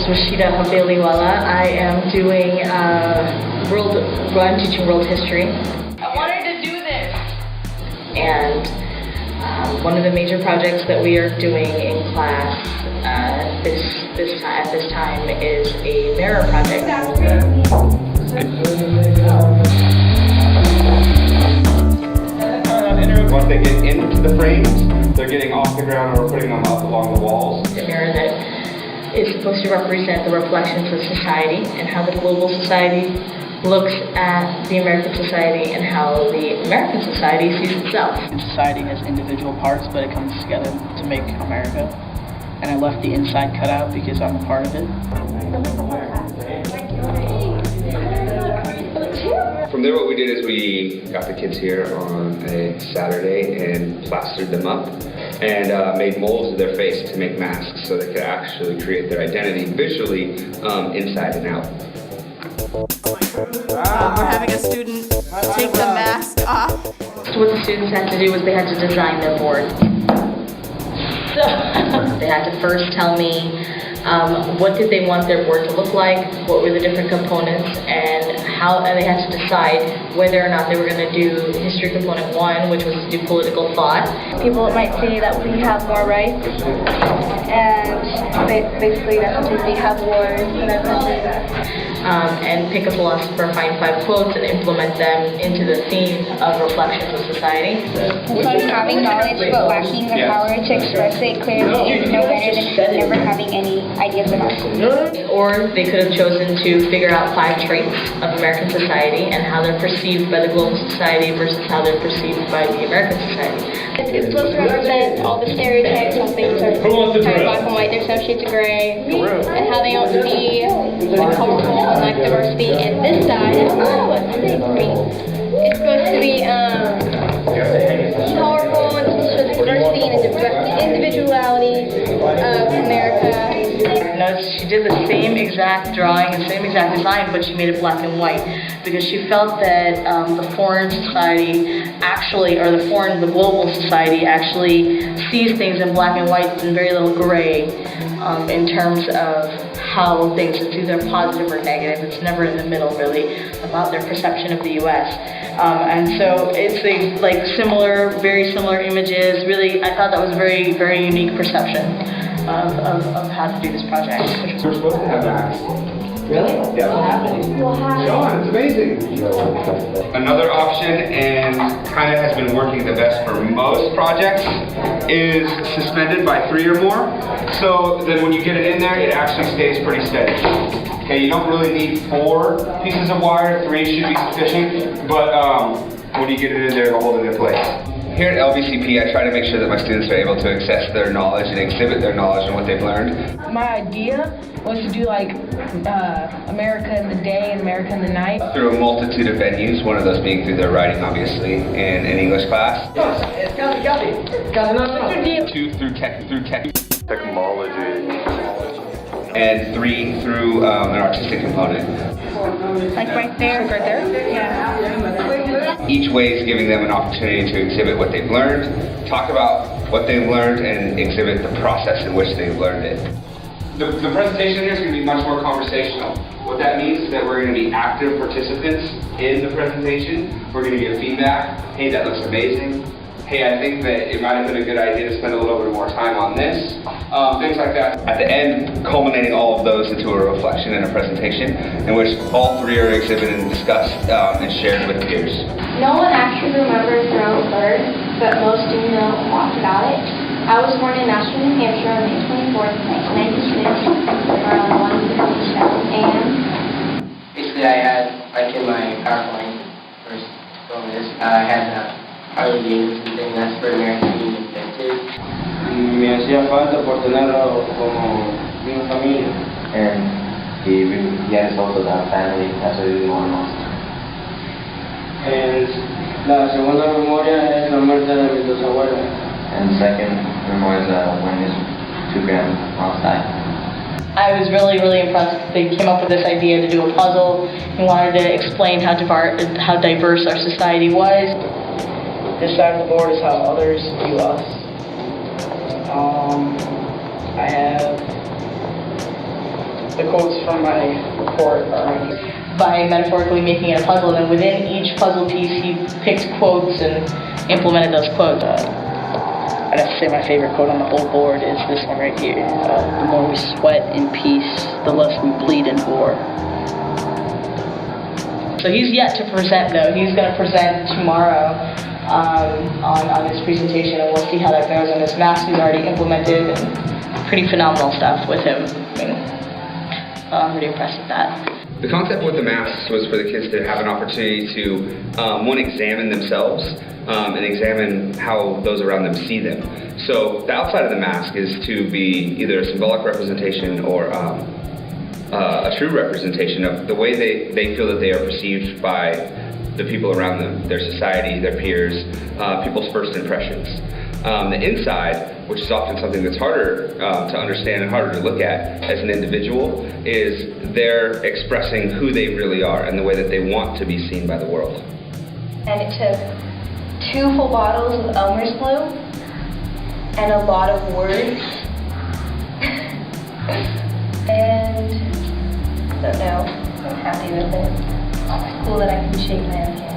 is Rashida Habeliwala. I am doing I'm teaching world history. I wanted to do this. And one of the major projects that we are doing in class at this time is a mirror project. Once they get into the frames, they're getting off the ground or we're putting them up along the walls. A mirror that is supposed to represent the reflections of society and how the global society looks at the American society and how the American society sees itself. Society has individual parts, but it comes together to make America. And I left the inside cut out because I'm a part of it. From there, what we did is we got the kids here on a Saturday and plastered them up and made molds of their face to make masks so they could actually create their identity visually inside and out. We're having a student take the mask off. So what the students had to do was they had to design their board. So they had to first tell me what did they want their board to look like, what were the different components, and they had to decide whether or not they were going to do history component 1, which was to do political thought. People might say that we have more rights, and basically that's because we have wars in our country. And pick a philosopher, find 5 quotes, and implement them into the theme of reflections of society. Because having knowledge but lacking the power to express it clearly is no better than never having any ideas at all. Or they could have chosen to figure out 5 traits of American society and how they're perceived by the global society versus how they're perceived by the American society. It's supposed to represent all the stereotypes, how things are kind of black and white, there's some shades of gray, and how they don't see comfortable and like diversity. And this side, it's supposed to be powerful and supposed to show the diversity and individuality of America. She did the same exact drawing, the same exact design, but she made it black and white because she felt that the foreign society actually, or the global society actually sees things in black and white and very little gray in terms of how things, it's either positive or negative. It's never in the middle really about their perception of the U.S. And so it's very similar images. Really, I thought that was a very, very unique perception of how to do this project. We're supposed to have masks. Really? Yeah. What happened? Sean, it's amazing. Another option, and kind of has been working the best for most projects, is suspended by 3 or more. So then when you get it in there, it actually stays pretty steady. Okay, you don't really need 4 pieces of wire, 3 should be sufficient, but when you get it in there, it'll hold it in place. Here at LVCP, I try to make sure that my students are able to access their knowledge and exhibit their knowledge and what they've learned. My idea was to do like America in the day and America in the night. Through a multitude of venues, one of those being through their writing, obviously, and an English class. 2 through technology. And 3 through an artistic component. Like right there? Right there? Yeah. Each way is giving them an opportunity to exhibit what they've learned, talk about what they've learned, and exhibit the process in which they've learned it. The presentation here is going to be much more conversational. What that means is that we're going to be active participants in the presentation. We're going to give feedback. Hey, that looks amazing. Hey, I think that it might have been a good idea to spend a little bit more time on this. Things like that. At the end, culminating all of those into a reflection and a presentation in which all 3 are exhibited and discussed and shared with peers. No one actually remembers their own bird, but most do know a lot about it. I was born in Nashville, New Hampshire on May 24th, 1996, around 1:57 a.m. Basically, I did my PowerPoint first film this. I had probably the English thing that's for American being invented. Me hacía falta por tenerlo como mi familia. And he has also that family, that's what we want most. And la segunda memoria es la muerte de mis 2 abuelos. And the second memory is when his 2 grandmas died. I was really, really impressed. They came up with this idea to do a puzzle and wanted to explain how diverse our society was. This side of the board is how others view us. I have a the quotes from my report are by metaphorically making it a puzzle, and within each puzzle piece he picked quotes and implemented those quotes. I'd have to say my favorite quote on the whole board is this one right here. The more we sweat in peace, the less we bleed in war. So he's yet to present though. He's going to present tomorrow on his presentation, and we'll see how that goes. And his mask is already implemented, and pretty phenomenal stuff with him. I mean, I'm pretty impressed with that. The concept with the masks was for the kids to have an opportunity to, one, examine themselves and examine how those around them see them. So the outside of the mask is to be either a symbolic representation or a true representation of the way they feel that they are perceived by the people around them, their society, their peers, people's first impressions. The inside, which is often something that's harder to understand and harder to look at as an individual, is they're expressing who they really are and the way that they want to be seen by the world. And it took 2 full bottles of Elmer's glue and a lot of words. And I don't know, I'm happy with it. It's cool that I can shake my own hand.